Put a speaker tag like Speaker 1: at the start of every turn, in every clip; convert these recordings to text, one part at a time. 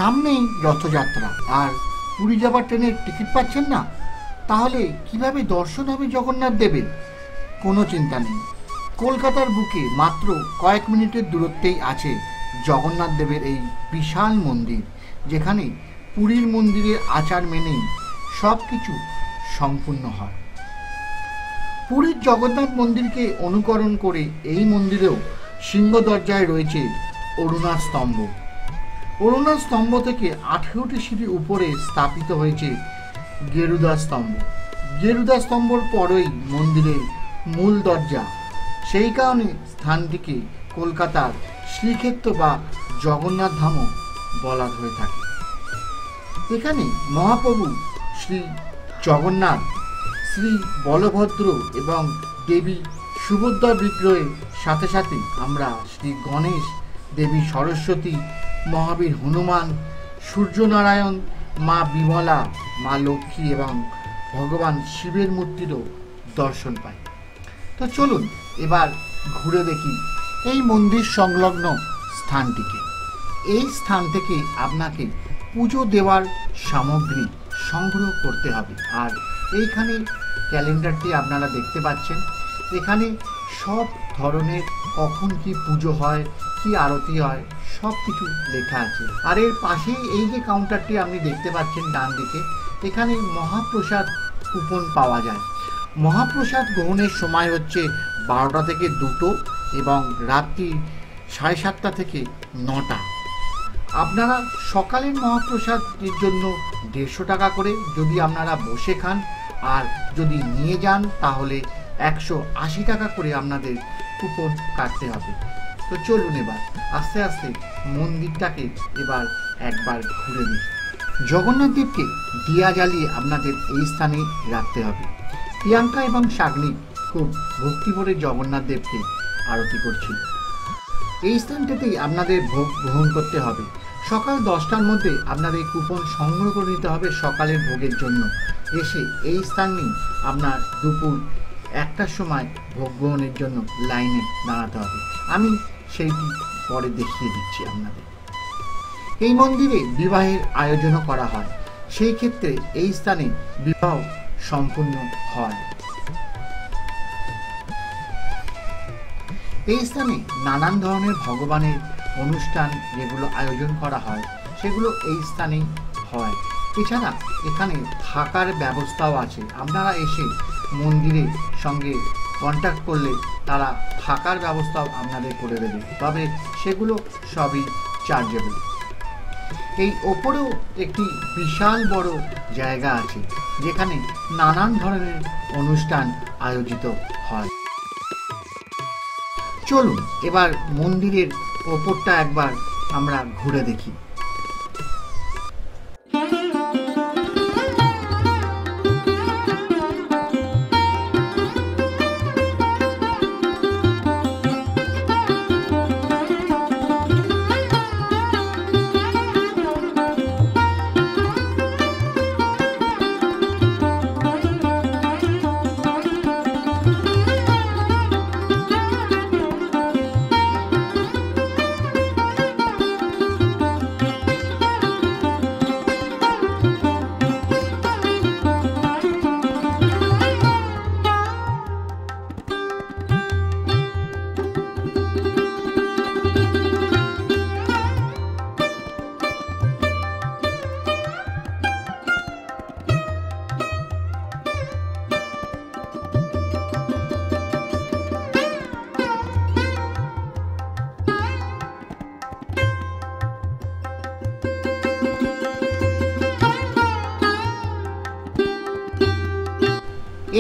Speaker 1: সামনেই রথযাত্রা, আর পুরী যাবার ট্রেনের টিকিট পাচ্ছেন না, তাহলে কিভাবে দর্শন হবে জগন্নাথ দেবের? কোনো চিন্তা নেই, কলকাতার বুকে মাত্র কয়েক মিনিটের দূরত্বেই আছে জগন্নাথ দেবের এই বিশাল মন্দির, যেখানে পুরীর মন্দিরের আচার মেনেই সব কিছু সম্পূর্ণ হয়। পুরীর জগন্নাথ মন্দিরকে অনুকরণ করে এই মন্দিরেও সিংহ দরজায় রয়েছে অরুণা স্তম্ভ। অরুণা স্তম্ভ থেকে 18টি সিঁড়ি উপরে স্থাপিত হয়েছে গেরুদা স্তম্ভ। গেরুদা স্তম্ভর পরেই মন্দিরের মূল দরজা, সেই কারণে স্থানটিকে কলকাতার শ্রীক্ষেত্র বা জগন্নাথ ধামও বলা হয়ে থাকে। এখানে মহাপ্রভু শ্রী জগন্নাথ, শ্রী বলভদ্র এবং দেবী সুভদ্রার বিগ্রহের সাথে সাথে আমরা শ্রী গণেশ, দেবী সরস্বতী, মহাবীর হনুমান, সূর্যনারায়ণ, মা বিমলা, মা লক্ষ্মী এবং ভগবান শিবের মূর্তিরও দর্শন পাই। তো চলুন এবার ঘুরে দেখি এই মন্দির সংলগ্ন স্থানটিকে। এই স্থান থেকে আপনাকে পুজো দেওয়ার সামগ্রী সংগ্রহ করতে হবে। আর এইখানে ক্যালেন্ডারটি আপনারা দেখতে পাচ্ছেন, এখানে সব ধরনের কখন কি পুজো হয়, কি আরতি হয়, সব কিছু লেখা আছে। আর এর পাশেই এই যে কাউন্টারটি আপনি দেখতে পাচ্ছেন ডান দিকে, এখানে মহাপ্রসাদ কুপন পাওয়া যায়। মহাপ্রসাদ গ্রহণের সময় হচ্ছে 12টা থেকে 2টো এবং রাত্রি 7:30 থেকে 9টা। আপনারা সকালের মহাপ্রসাদের জন্য 150 টাকা করে যদি আপনারা বসে খান, আর যদি নিয়ে যান তাহলে 180 টাকা করে আপনাদের কুপন কাটতে হবে। তো চলুন এবার আস্তে আস্তে মন্দিরটাকে এবার একবার ঘুরে দিই। জগন্নাথ দেবকে দিয়া জ্বালিয়ে আপনাদের এই স্থানে রাখতে হবে। প্রিয়াঙ্কা এবং শাগ্নিক খুব ভক্তিভরে জগন্নাথ দেবকে আরতি করছিল। এই স্থানটাতেই আপনাদের ভোগ গ্রহণ করতে হবে। সকাল 10টার মধ্যে আপনাদের কুপন সংগ্রহ করে নিতে হবে সকালের ভোগের জন্য। এসে এই স্থানেই আপনার দুপুর 1টার সময় ভোগ গ্রহণের জন্য লাইনে দাঁড়াতে হবে। আমি সেইটি পরে দেখিয়ে দিচ্ছি আপনাদের। এই মন্দিরে বিবাহের আয়োজনও করা হয়, সেই ক্ষেত্রে এই স্থানে বিবাহ সম্পূর্ণ হয়। এই স্থানে নানান ধরনের ভগবানের অনুষ্ঠান যেগুলো আয়োজন করা হয় সেগুলো এই স্থানেই হয়। এছাড়া এখানে থাকার ব্যবস্থাও আছে। আপনারা এসে মন্দিরের সঙ্গে কন্ট্যাক্ট করলে তারা থাকার ব্যবস্থাও আপনাদের করে দেবে, তবে সেগুলো সবই চার্জেবল। এই ওপরেও একটি বিশাল বড় জায়গা আছে যেখানে নানান ধরনের অনুষ্ঠান আয়োজিত হয়। চলুন এবার মন্দিরের ওপরটা একবার আমরা ঘুরে দেখি।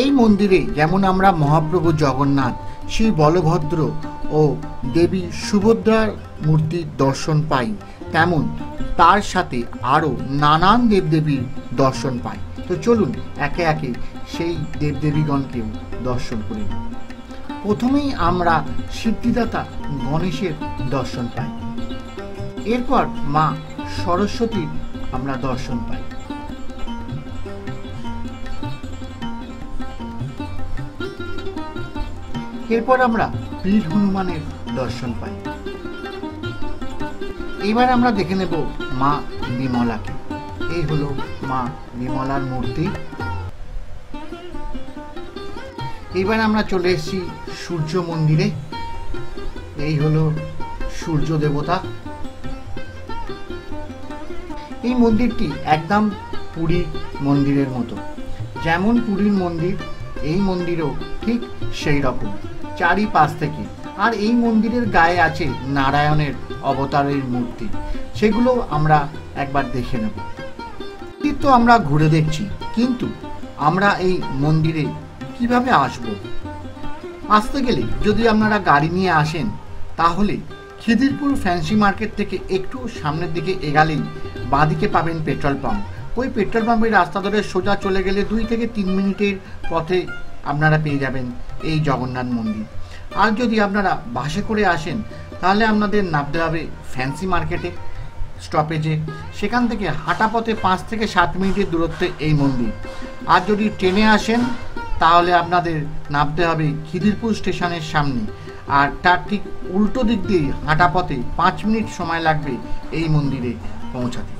Speaker 1: এই মন্দিরে যেমন আমরা মহাপ্রভু জগন্নাথ, শ্রী বলভদ্র ও দেবী সুভদ্রার মূর্তির দর্শন পাই, তেমন তার সাথে আরও নানান দেবদেবীর দর্শন পাই। তো চলুন একে একে সেই দেবদেবীগণকেও দর্শন করি। প্রথমেই আমরা সিদ্ধিদাতা গণেশের দর্শন পাই, এরপর মা সরস্বতীর আমরা দর্শন পাই। এরপর আমরা বীর হনুমানের দর্শন পাই। এবার আমরা দেখে নেব মা বিমলাকে। এই হলো মা বিমলার মূর্তি। এবার আমরা চলে এসেছি সূর্য মন্দিরে। এই হলো সূর্য দেবতা। এই মন্দিরটি একদম পুরী মন্দিরের মতো। যেমন পুরীর মন্দির, এই মন্দিরও ঠিক সেই রকম চারিপাশ থেকে। আর এই মন্দিরের গায়ে আছে নারায়ণের অবতারের মূর্তি, সেগুলো আমরা একবার দেখে নেব। তো আমরা ঘুরে দেখছি, কিন্তু আমরা এই মন্দিরে কিভাবে আসব? আসতে গেলে যদি আপনারা গাড়ি নিয়ে আসেন, তাহলে খিদিরপুর ফ্যান্সি মার্কেট থেকে একটু সামনের দিকে এগালেই বাঁদিকে পাবেন পেট্রোল পাম্প। ওই পেট্রোল পাম্পের রাস্তা ধরে সোজা চলে গেলে 2 থেকে 3 মিনিটের পথে আপনারা পেয়ে যাবেন এই জগন্নাথ মন্দির। আর যদি আপনারা বাসে করে আসেন, তাহলে আপনাদের নামতে হবে ফ্যান্সি মার্কেটে স্টপেজে। সেখান থেকে হাঁটা পথে 5 থেকে 7 মিনিটের দূরত্বে এই মন্দির। আর যদি ট্রেনে আসেন, তাহলে আপনাদের নামতে হবে খিদিরপুর স্টেশনের সামনে। আর তার ঠিক উল্টো দিক দিয়ে হাঁটা পথে 5 মিনিট সময় লাগবে এই মন্দিরে পৌঁছাতে।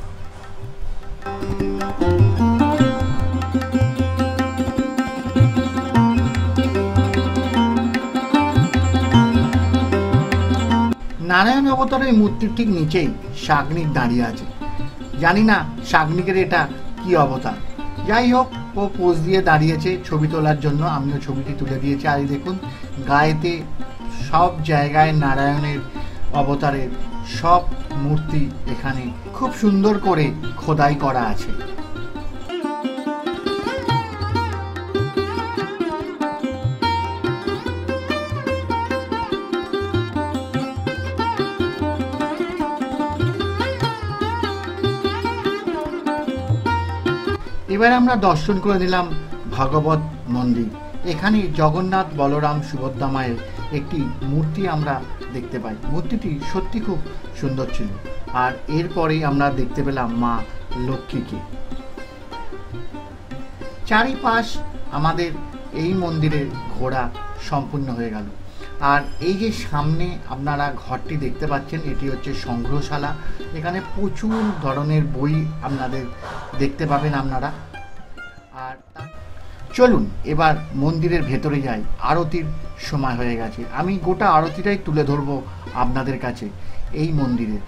Speaker 1: নারায়ণ অবতারের মূর্তির ঠিক নিচেই শাগ্নিক দাঁড়িয়ে আছে। জানি না শাগ্নিকের এটা কি অবতার। যাই হোক, ও পোজ দিয়ে দাঁড়িয়েছে ছবি তোলার জন্য। আমিও ছবিটি তুলে দিয়েছি। আর দেখুন, গায়েতে সব জায়গায় নারায়ণের অবতারের সব মূর্তি এখানে খুব সুন্দর করে খোদাই করা আছে। এবার আমরা দর্শন করে নিলাম ভাগবত মন্দির। এখানে জগন্নাথ, বলরাম, সুভদ্রা মায়ের একটি মূর্তি আমরা দেখতে পাই। মূর্তিটি সত্যি খুব সুন্দর ছিল। আর এরপরেই আমরা দেখতে পেলাম মা লক্ষ্মীকে। চারিপাশ আমাদের এই মন্দিরের ঘোরা সম্পূর্ণ হয়ে গেল। আর এই যে সামনে আপনারা ঘরটি দেখতে পাচ্ছেন, এটি হচ্ছে সংগ্রহশালা। এখানে প্রচুর ধরনের বই আপনাদের দেখতে পাবেন আপনারা। আর চলুন এবার মন্দিরের ভেতরে যাই। আরতির সময় হয়ে গেছে। আমি গোটা আরতিটাই তুলে ধরবো আপনাদের কাছে এই মন্দিরের।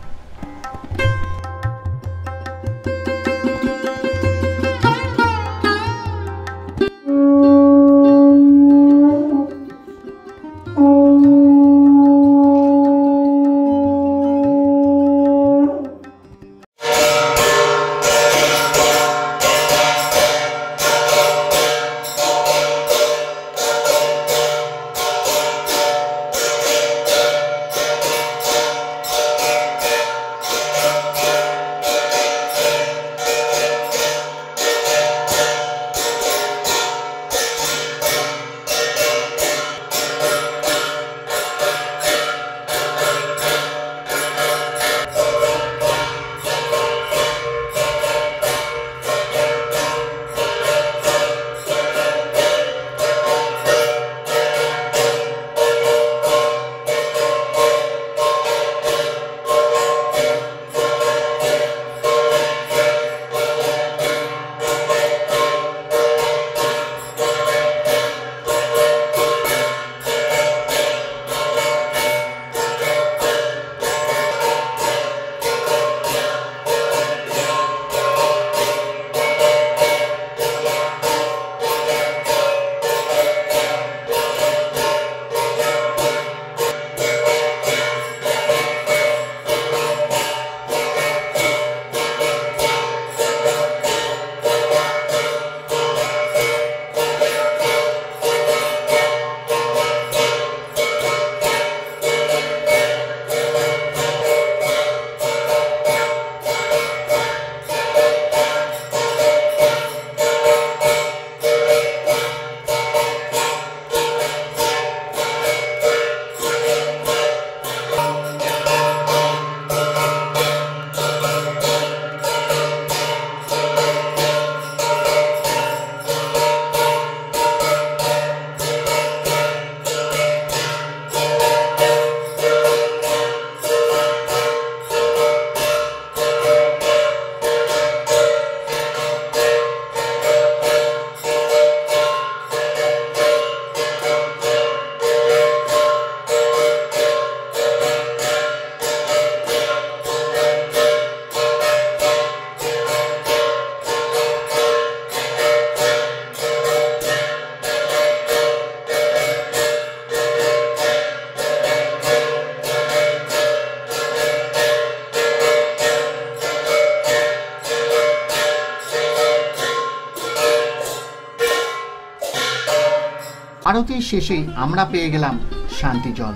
Speaker 1: আরতির শেষে আমরা পেয়ে গেলাম শান্তি জল।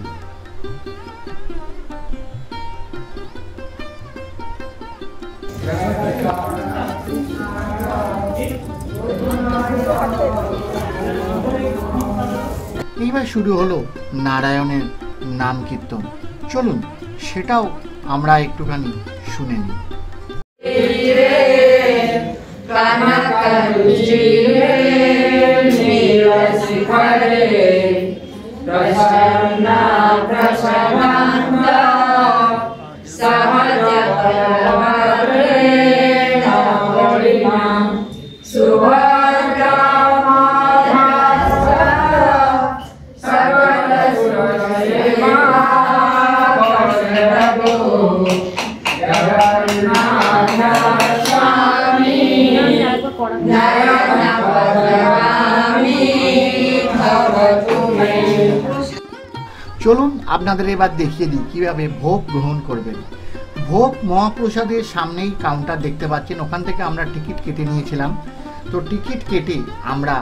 Speaker 1: এইবার শুরু হলো নারায়ণের নাম কীর্তন। চলুন সেটাও আমরা একটুখানি শুনে নিই। চলুন আপনাদের এবার দেখিয়ে দিই কিভাবে ভোগ গ্রহণ করবেন। ভোগ মহাপ্রসাদের সামনেই কাউন্টার দেখতে পাচ্ছেন, ওখান থেকে আমরা টিকিট কেটে নিয়েছিলাম। তো টিকিট কেটে আমরা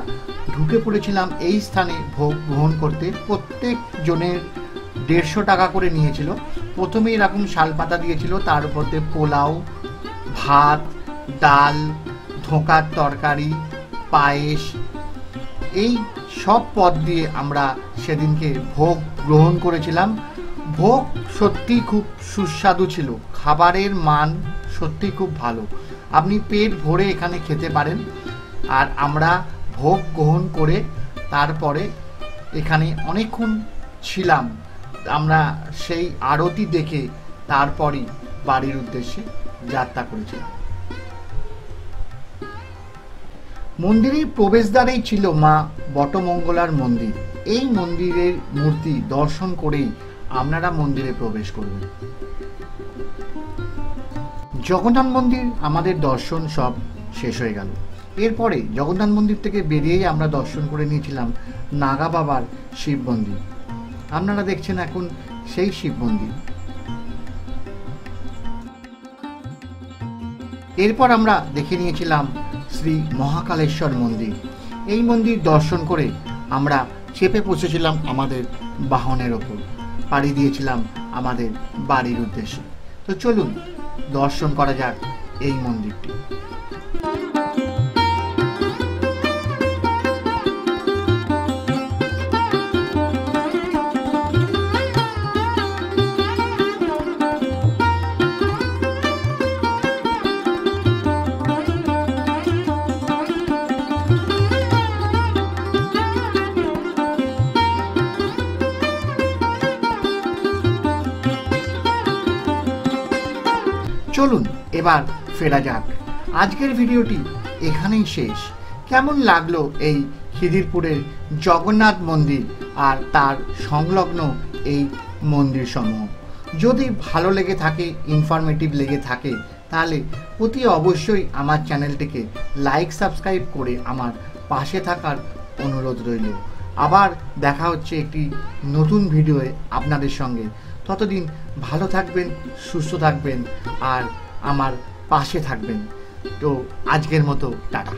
Speaker 1: ঢুকে পড়েছিলাম এই স্থানে ভোগ গ্রহণ করতে। প্রত্যেক জনের 150 টাকা করে নিয়েছিল। প্রথমে এরকম শালপাতা দিয়েছিল, তার উপর পোলাও, ভাত, ডাল, ধোঁকার তরকারি, পায়েস, এই সব পদ দিয়ে আমরা সেদিনকে ভোগ গ্রহণ করেছিলাম। ভোগ সত্যি খুব সুস্বাদু ছিল, খাবারের মান সত্যি খুব ভালো, আপনি পেট ভরে এখানে খেতে পারেন। আর আমরা ভোগ গ্রহণ করে তারপরে এখানে অনেকক্ষণ ছিলাম, আমরা সেই আরতি দেখে তারপরই বাড়ির উদ্দেশ্যে যাত্রা করেছিলাম। মন্দিরের প্রবেশদ্বারেই ছিল মা বটমঙ্গলার মন্দির। এই মন্দিরের মূর্তি দর্শন করেই আপনারা মন্দিরে প্রবেশ করবেন। জগন্নাথ মন্দির আমাদের দর্শন সব শেষ হয়ে গেল। এরপরে জগন্নাথ মন্দির থেকে বেরিয়েই আমরা দর্শন করে নিয়েছিলাম নাগা বাবার শিব মন্দির। আপনারা দেখছেন এখন সেই শিব মন্দির। এরপর আমরা দেখে নিয়েছিলাম শ্রী মহাকালেশ্বর মন্দির। এই মন্দির দর্শন করে আমরা চেপে বসেছিলাম আমাদের বাহনের ওপর, পাড়ি দিয়েছিলাম আমাদের বাড়ির উদ্দেশ্যে। তো চলুন দর্শন করা যাক এই মন্দিরটি। চলুন এবার ফেরা যাক। আজকের ভিডিওটি এখানেই শেষ। কেমন লাগলো এই খিদিরপুরের জগন্নাথ মন্দির আর তার সংলগ্ন এই মন্দির সমূহ? যদি ভালো লেগে থাকে, ইনফরমেটিভ লেগে থাকে, তাহলে অতি অবশ্যই আমার চ্যানেলটিকে লাইক সাবস্ক্রাইব করে আমার পাশে থাকার অনুরোধ রইল। আবার দেখা হচ্ছে একটি নতুন ভিডিওয়ে আপনাদের সঙ্গে। ততদিন ভালো থাকবেন, সুস্থ থাকবেন আর আমার পাশে থাকবেন। তো আজকের মতো টাটা।